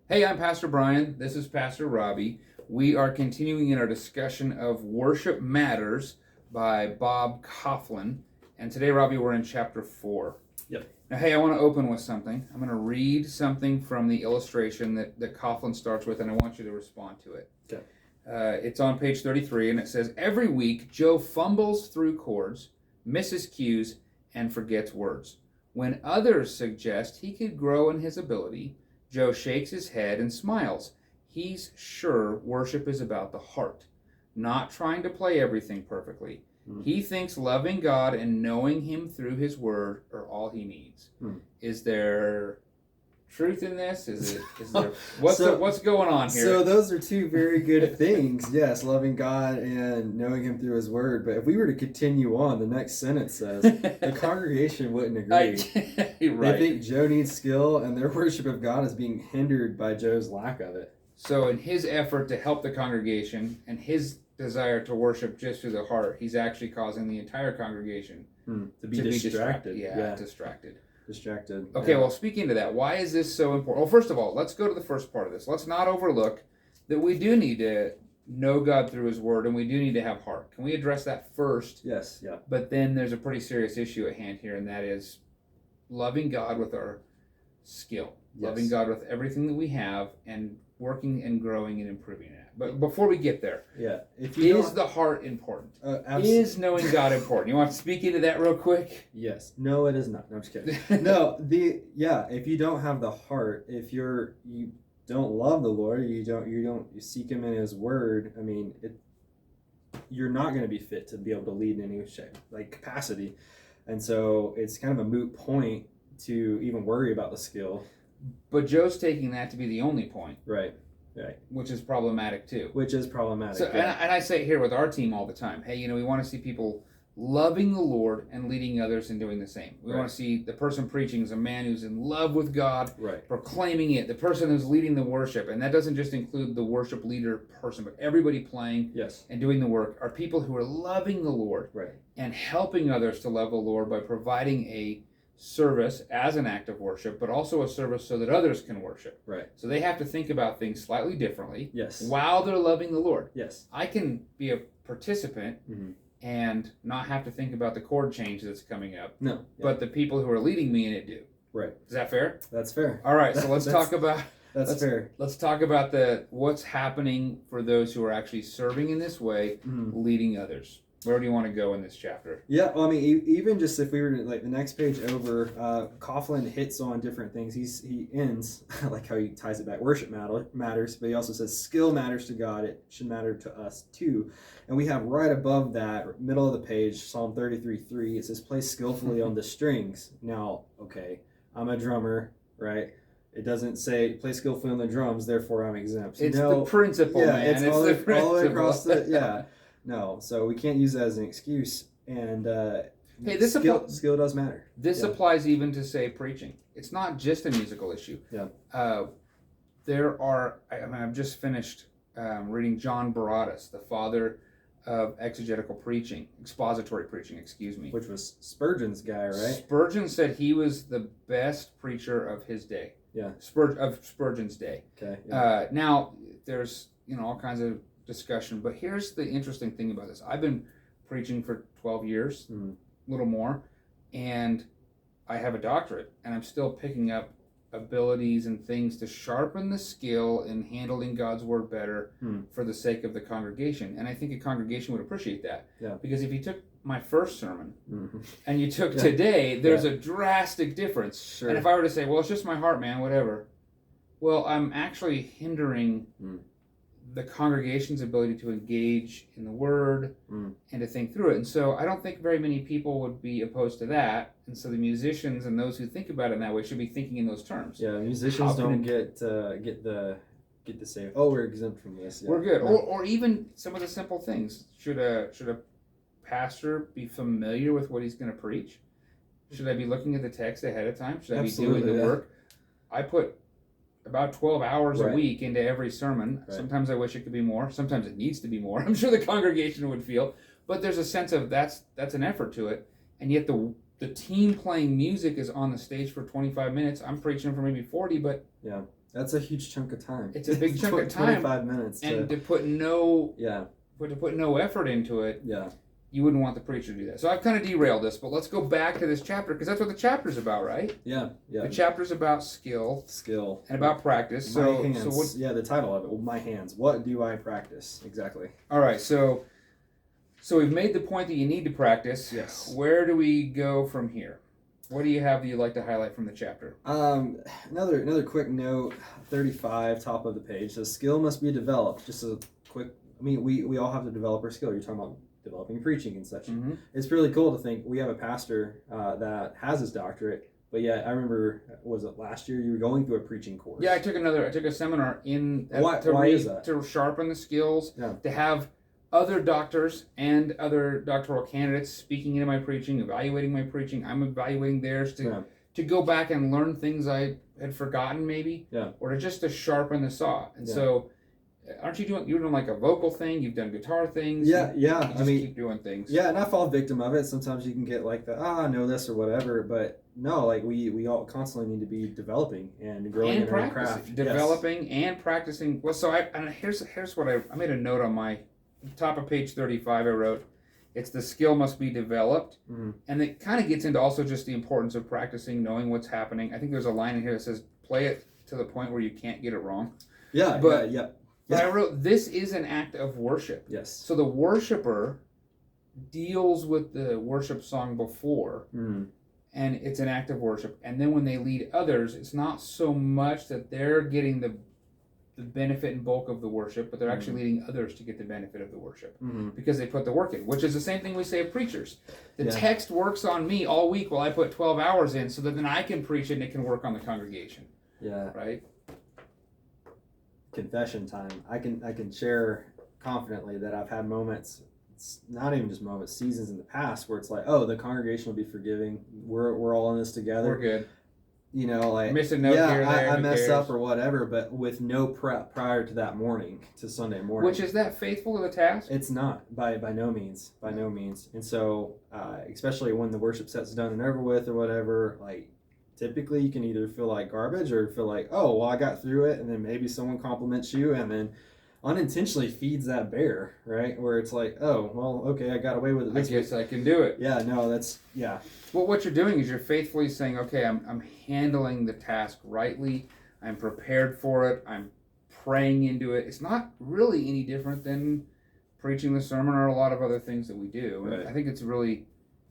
Hey, I'm Pastor Bryan. This is Pastor Robbie. We are continuing in our discussion of Worship Matters by Bob Kauflin. And today, Robbie, we're in chapter 4. Yep. Now, hey, I want to open with something. I'm going to read something from the illustration that Kauflin starts with, and I want you to respond to it. Okay. It's on page 33, and it says, "Every week, Joe fumbles through chords, misses cues, and forgets words. When others suggest he could grow in his ability, Joe shakes his head and smiles. He's sure worship is about the heart, not trying to play everything perfectly. He thinks loving God and knowing Him through His Word are all he needs." Is there truth in this? Is there what's going on here? So those are two very good things. Yes, loving God and knowing Him through His Word. But if we were to continue on, the next sentence says the congregation wouldn't agree. Right. They think Joe needs skill, and their worship of God is being hindered by Joe's lack of it. So in his effort to help the congregation and his desire to worship just through the heart, he's actually causing the entire congregation to be distracted. Distracted. Okay, well, speaking to that, why is this so important? Well, first of all, let's go to the first part of this. Let's not overlook that we do need to know God through His Word, and we do need to have heart. Can we address that first? Yes, yeah. But then there's a pretty serious issue at hand here, and that is loving God with our skill. Yes. Loving God with everything that we have, and working and growing and improving it. But before we get there, is the heart important? Is knowing God important? You want to speak into that real quick? Yes. No, it is not. No, I'm just kidding. No, if you don't have the heart, if you don't love the Lord, you seek Him in His Word, I mean, you're not going to be fit to be able to lead in any shape, like capacity. And so it's kind of a moot point to even worry about the skill. But Joe's taking that to be the only point. Right. Which is problematic too. So, and I say it here with our team all the time. Hey, we want to see people loving the Lord and leading others and doing the same. We want to see the person preaching is a man who's in love with God, proclaiming it. The person who's leading the worship, and that doesn't just include the worship leader person, but everybody playing and doing the work, are people who are loving the Lord and helping others to love the Lord by providing a service as an act of worship, but also a service so that others can worship. So they have to think about things slightly differently while they're loving the Lord. I can be a participant and not have to think about the chord change that's coming up. But the people who are leading me in it do. Is that fair? That's fair. All right, so let's talk about fair. Let's talk about what's happening for those who are actually serving in this way, leading others. Where do you want to go in this chapter? Yeah, well, I mean, even just if we were to, like, the next page over, Kauflin hits on different things. He ends, I like how he ties it back, worship matters, but he also says skill matters to God. It should matter to us too. And we have right above that, middle of the page, Psalm 33:3, it says, play skillfully on the strings. Now, okay, I'm a drummer, right? It doesn't say play skillfully on the drums, therefore I'm exempt. It's the principle, man. It's all the way across the, No, so we can't use that as an excuse. And hey, skill does matter. This applies even to, say, preaching. It's not just a musical issue. I've just finished reading John Baradas, the father of expository preaching, excuse me. Which was Spurgeon's guy, right? Spurgeon said he was the best preacher of his day. Of Spurgeon's day. Okay. Now, there's all kinds of discussion, but here's the interesting thing about this. I've been preaching for 12 years, a little more, and I have a doctorate, and I'm still picking up abilities and things to sharpen the skill in handling God's Word better for the sake of the congregation. And I think a congregation would appreciate that. Because if you took my first sermon and you took today, there's a drastic difference. And if I were to say, well, it's just my heart, man, whatever. Well, I'm actually hindering the congregation's ability to engage in the Word and to think through it. And so I don't think very many people would be opposed to that. And so the musicians and those who think about it in that way should be thinking in those terms. Yeah, musicians don't get to say, oh, we're exempt from this. We're good. No. Or even some of the simple things. Should a pastor be familiar with what he's going to preach? Should I be looking at the text ahead of time? Should I be doing the work? I put about 12 hours a week into every sermon. Sometimes I wish it could be more. Sometimes it needs to be more. I'm sure the congregation would feel. But there's a sense of that's an effort to it. And yet the team playing music is on the stage for 25 minutes. I'm preaching for maybe 40, but That's a huge chunk of time. It's a big chunk of time. 25 minutes. And to put no effort into it, yeah, you wouldn't want the preacher to do that. So I've kind of derailed this, but let's go back to this chapter, because that's what the chapter's about, right? Yeah. The chapter's about skill, and about practice. My So, hands. so what? Yeah, the title of it. Well, my hands. What do I practice exactly? All right. So we've made the point that you need to practice. Yes. Where do we go from here? What do you have that you'd like to highlight from the chapter? Another quick note. 35, top of the page. So skill must be developed. Just a quick. I mean, we all have to develop our skill. You're talking about developing preaching and such. Mm-hmm. It's really cool to think we have a pastor that has his doctorate, but yet I remember, was it last year you were going through a preaching course? Yeah, I took a seminar Why is that? To sharpen the skills, Yeah. to have other doctors and other doctoral candidates speaking into my preaching, evaluating my preaching. I'm evaluating theirs to go back and learn things I had forgotten maybe, or to sharpen the saw. And so, aren't you you're doing like a vocal thing? You've done guitar things. Yeah. You just keep doing things. Yeah, and I fall victim of it. Sometimes you can get like I know this or whatever, but no, like we all constantly need to be developing and growing in our craft. Developing and practicing. Well, so here's what I made a note on my top of page 35. I wrote, it's the skill must be developed, and it kind of gets into also just the importance of practicing, knowing what's happening. I think there's a line in here that says, play it to the point where you can't get it wrong. Yeah, but I wrote, this is an act of worship. Yes. So the worshiper deals with the worship song before, and it's an act of worship. And then when they lead others, it's not so much that they're getting the benefit and bulk of the worship, but they're actually leading others to get the benefit of the worship because they put the work in, which is the same thing we say of preachers. The text works on me all week while I put 12 hours in, so that then I can preach it and it can work on the congregation. Yeah. Right? Confession time. I can share confidently that I've had moments, it's not even just moments, seasons in the past where it's like, oh, the congregation will be forgiving. We're all in this together. We're good. You know, like miss a note here or there, I mess up or whatever, but with no prep prior to that morning, to Sunday morning. Which is that faithful to the task? It's not by no means, And so, especially when the worship set's done and over with or whatever, like typically you can either feel like garbage or feel like, oh, well, I got through it, and then maybe someone compliments you, and then unintentionally feeds that bear, right? Where it's like, oh, well, okay, I got away with it. I guess I can do it. Yeah, no, that's, yeah. Well, what you're doing is you're faithfully saying, okay, I'm handling the task rightly. I'm prepared for it. I'm praying into it. It's not really any different than preaching the sermon or a lot of other things that we do. Right. And I think it's really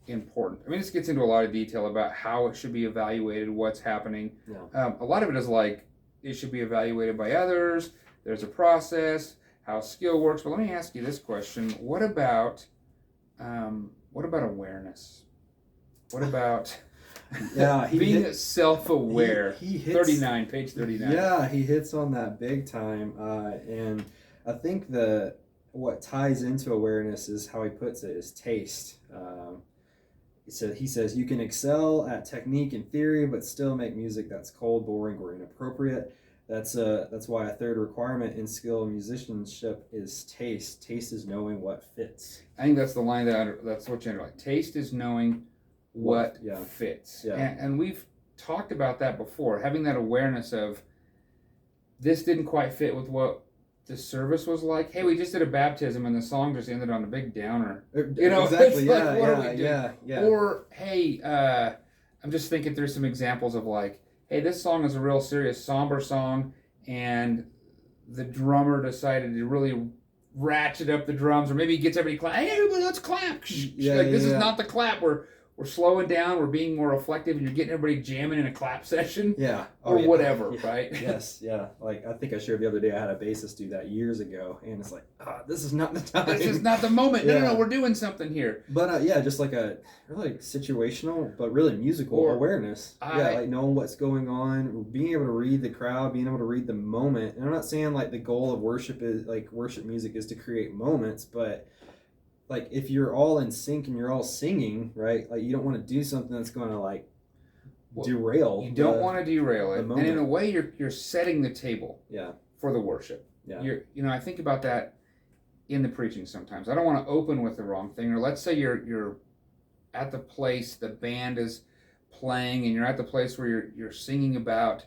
important. I mean, this gets into a lot of detail about how it should be evaluated, what's happening. Yeah. A lot of it is like, it should be evaluated by others. There's a process, how skill works. But let me ask you this question: what about awareness? What about being self-aware? He hits, page 39. Yeah, he hits on that big time, and I think what ties into awareness is how he puts it is taste. So he says you can excel at technique and theory, but still make music that's cold, boring, or inappropriate. That's why a third requirement in skill and musicianship is taste. Taste is knowing what fits. I think that's the line that's what you underline. Taste is knowing what fits. Yeah. And we've talked about that before, having that awareness of this didn't quite fit with what the service was like. Hey, we just did a baptism and the song just ended on a big downer. You know, exactly. It's like, what are we doing? Yeah. Or, hey, I'm just thinking through some examples of like, hey, this song is a real serious, somber song, and the drummer decided to really ratchet up the drums, or maybe he gets everybody clap. Hey, everybody, let's clap. This is not the clap. We're slowing down. We're being more reflective, and you're getting everybody jamming in a clap session. Yeah. Or whatever, right? Yes, yeah. Like, I think I shared the other day, I had a bassist do that years ago, and it's like, this is not the time. This is not the moment. No, we're doing something here. But, just like a really situational, but really musical awareness. Like knowing what's going on, being able to read the crowd, being able to read the moment. And I'm not saying, like, the goal of worship music is to create moments, but like if you're all in sync and you're all singing, right? Like you don't want to do something that's going to like derail. You don't want to derail it, and in a way, you're setting the table. For the worship. Yeah. I think about that in the preaching sometimes. I don't want to open with the wrong thing, or let's say you're at the place the band is playing, and you're at the place where you're singing about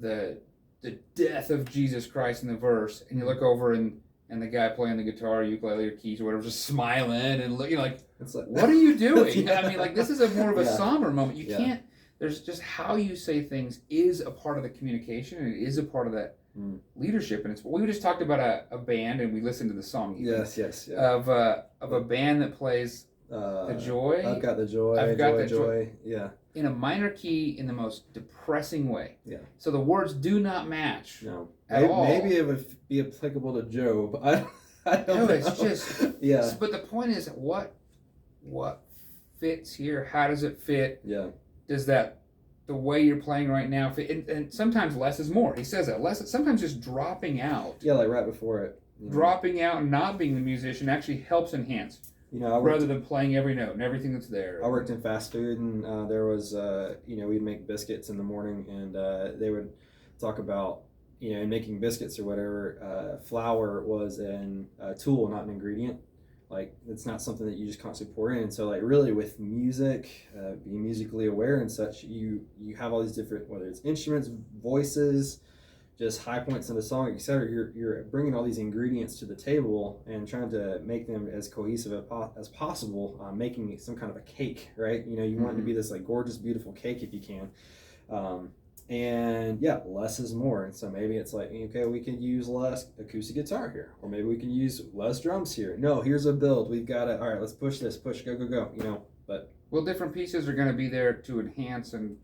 the the death of Jesus Christ in the verse, and you look over and the guy playing the guitar, ukulele, or keys, or whatever, just smiling and looking like, It's like, what are you doing? Yeah. I mean, like, this is a more of a Yeah. somber moment. You Yeah. can't. There's just how you say things is a part of the communication, and it is a part of that leadership. And it's we just talked about a band, and we listened to the song. Yes. Yeah. Of a band that plays the joy. I've got the joy. I've got the joy. Yeah. In a minor key, in the most depressing way. Yeah. So the words do not match. No. At all. Maybe it would be applicable to Job. I don't know. It's just yeah. But the point is, what fits here? How does it fit? Yeah. Does that the way you're playing right now fit? And sometimes less is more. He says that less. Sometimes just dropping out. Yeah, like right before it. Dropping out and not being the musician actually helps enhance. Rather than playing every note and everything that's there. I worked in fast food, and there was, we'd make biscuits in the morning, and they would talk about, in making biscuits or whatever, flour was a tool, not an ingredient. Like, it's not something that you just constantly pour in. And so, like, really with music, being musically aware and such, you have all these different, whether it's instruments, voices, just high points in the song, etc. You're bringing all these ingredients to the table and trying to make them as cohesive as possible, making some kind of a cake, right? You want it to be this like gorgeous, beautiful cake if you can. And yeah, less is more. And so maybe it's like, okay, we can use less acoustic guitar here, or maybe we can use less drums here. No, here's a build. We've got it. All right, let's push this, go. But different pieces are going to be there to enhance, and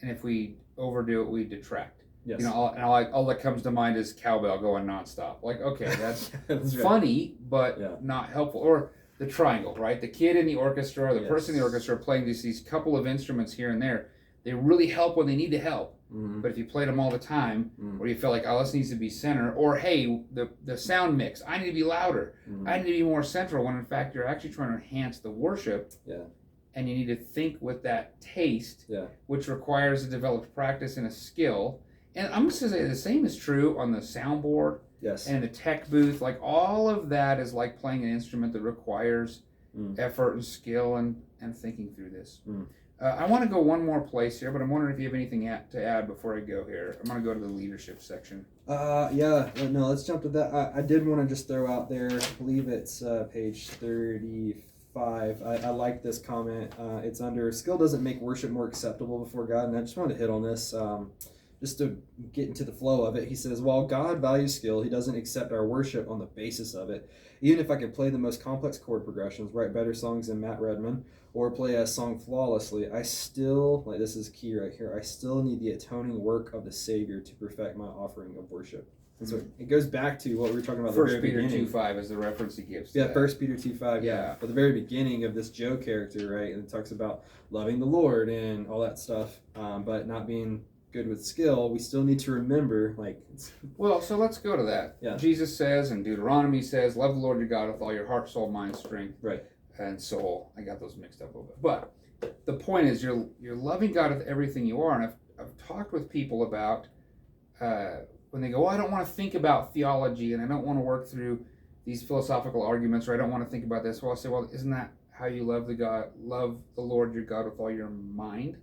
if we overdo it, we detract. Yes. All that comes to mind is cowbell going nonstop. Like, okay, that's, that's funny, but not helpful. Or the triangle, right? The kid in the orchestra, the person in the orchestra playing these couple of instruments here and there. They really help when they need to help. But if you played them all the time, or you feel like, oh, this needs to be center, or hey, the sound mix, I need to be louder. I need to be more central, when in fact you're actually trying to enhance the worship. Yeah. And you need to think with that taste, which requires a developed practice and a skill. And I'm just going to say the same is true on the soundboard and the tech booth. Like, all of that is like playing an instrument that requires effort and skill and thinking through this. I want to go one more place here, but I'm wondering if you have anything to add before I go here. I'm going to go to the leadership section. No, let's jump to that. I did want to just throw out there, I believe it's page 35. I like this comment. It's under, skill doesn't make worship more acceptable before God, and I just wanted to hit on this. Just to get into the flow of it, he says, while God values skill, he doesn't accept our worship on the basis of it. Even if I could play the most complex chord progressions, write better songs than Matt Redman, or play a song flawlessly, I still, like, this is key right here, I still need the atoning work of the Savior to perfect my offering of worship. And so it goes back to what we were talking about at the very beginning. 1 Peter 2:5 is the reference he gives. Yeah, 1 Peter 2:5, yeah. For the very beginning of this Joe character, right? And it talks about loving the Lord and all that stuff, but not being good with skill. We still need to remember, so let's go to that. Yeah. Jesus says, and Deuteronomy says, love the Lord your God with all your heart, soul, mind, strength, and soul. I got those mixed up a little bit. But the point is, you're loving God with everything you are. And I've talked with people about when they go, I don't want to think about theology, and I don't want to work through these philosophical arguments, or I don't want to think about this. Well, I'll say, well, isn't that how you love the Lord your God with all your mind?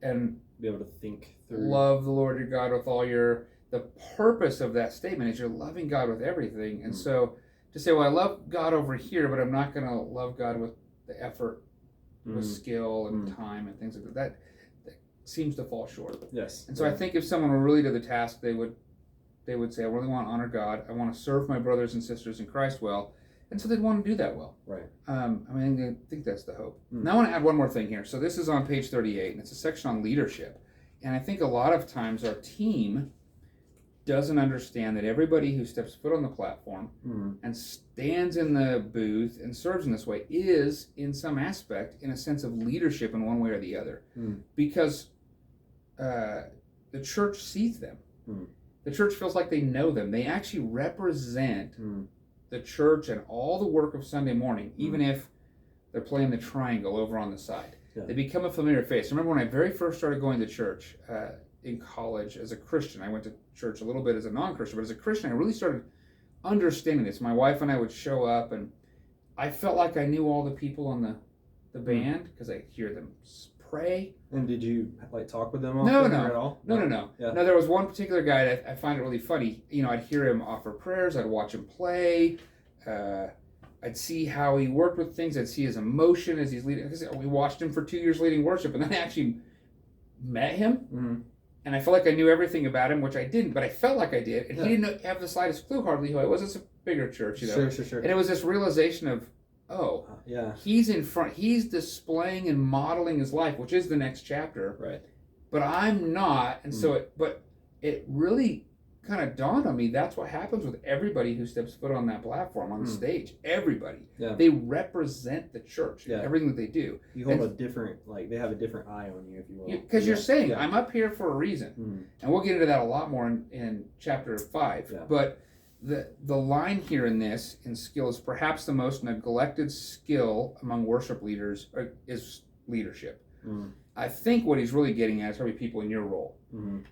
And be able to think through. Love the Lord your God with all your... The purpose of that statement is you're loving God with everything. And so to say, well, I love God over here, but I'm not going to love God with the effort, with skill and time and things like that, that seems to fall short. Yes. And so I think if someone were really to the task, they would say, I really want to honor God. I want to serve my brothers and sisters in Christ well. And so they'd want to do that well. Right. I think that's the hope. Now I want to add one more thing here. So this is on page 38, and it's a section on leadership. And I think a lot of times our team doesn't understand that everybody who steps foot on the platform and stands in the booth and serves in this way is, in some aspect, in a sense of leadership in one way or the other. Because the church sees them. The church feels like they know them. They actually represent the church and all the work of Sunday morning, even if they're playing the triangle over on the side. They become a familiar face. I remember when I very first started going to church in college as a Christian. I went to church a little bit as a non-Christian, but as a Christian, I really started understanding this. My wife and I would show up, and I felt like I knew all the people on the band, because I hear them pray. And did you like talk with them No, often no. or at all? No. Yeah. No, there was one particular guy that I find it really funny. You know, I'd hear him offer prayers. I'd watch him play. I'd see how he worked with things. I'd see his emotion as he's leading. Because we watched him for 2 years leading worship, and then I actually met him. Mm-hmm. And I felt like I knew everything about him, which I didn't, but I felt like I did. And he didn't have the slightest clue hardly who I was. It's a bigger church, you know. Sure. And it was this realization of, he's in front. He's displaying and modeling his life, which is the next chapter. Right. But I'm not. And so it really kind of dawned on me that's what happens with everybody who steps foot on that platform, on the stage. Everybody. Yeah. They represent the church in everything that they do. You hold a different, they have a different eye on you, if you will. Because you're saying, I'm up here for a reason. And we'll get into that a lot more in chapter 5. Yeah. But the line here in this, in skill, is perhaps the most neglected skill among worship leaders is leadership. I think what he's really getting at is probably people in your role.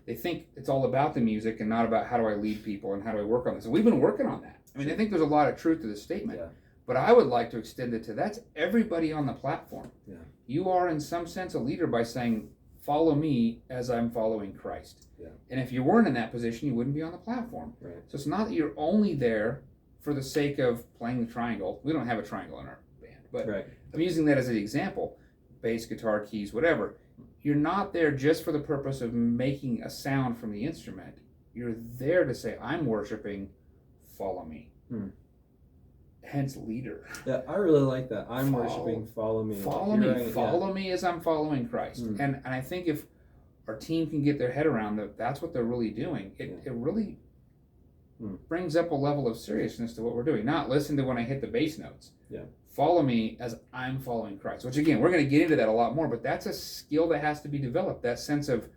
They think it's all about the music and not about how do I lead people and how do I work on this. And we've been working on that. I mean, I think there's a lot of truth to this statement. Yeah. But I would like to extend it to that's everybody on the platform. Yeah. You are in some sense a leader by saying, follow me as I'm following Christ. Yeah. And if you weren't in that position, you wouldn't be on the platform. Right. So it's not that you're only there for the sake of playing the triangle. We don't have a triangle in our band, but I'm using that as an example. Bass, guitar, keys, whatever. You're not there just for the purpose of making a sound from the instrument. You're there to say, I'm worshiping, follow me. Hence leader. Yeah, I really like that. I'm worshiping, follow me. Follow me as I'm following Christ. And I think if our team can get their head around that, that's what they're really doing. It really brings up a level of seriousness to what we're doing. Not listen to when I hit the bass notes. Yeah. Follow me as I'm following Christ. Which again, we're going to get into that a lot more, but that's a skill that has to be developed. That sense of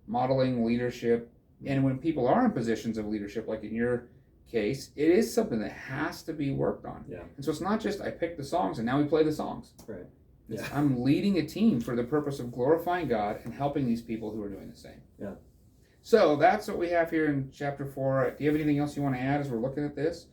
modeling leadership. And when people are in positions of leadership, like in your case, it is something that has to be worked on. Yeah. And so it's not just I pick the songs and now we play the songs. Right. Yeah. I'm leading a team for the purpose of glorifying God and helping these people who are doing the same. Yeah. So that's what we have here in chapter 4. Do you have anything else you want to add as we're looking at this?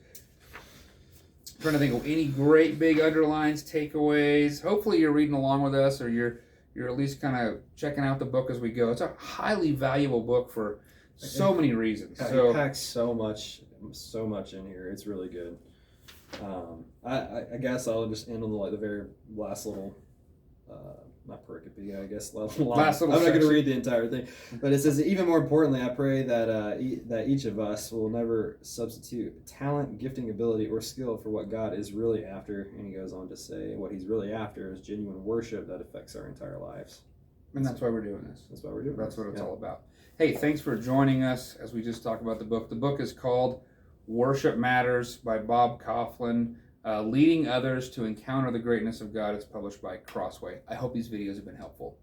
I'm trying to think of any great big underlines, takeaways. Hopefully you're reading along with us, or you're at least kind of checking out the book as we go. It's a highly valuable book for so many reasons. It packs so much in here. It's really good. I guess I'll just end on the very last little, not pericope, I guess. Last little I'm not going to read the entire thing, but it says, even more importantly, I pray that each of us will never substitute talent, gifting, ability, or skill for what God is really after. And he goes on to say, what he's really after is genuine worship that affects our entire lives. And that's why we're doing this. That's why we're doing That's what it's all about. Hey, thanks for joining us as we just talked about the book. The book is called Worship Matters by Bob Kauflin, Leading Others to Encounter the Greatness of God. It's published by Crossway. I hope these videos have been helpful.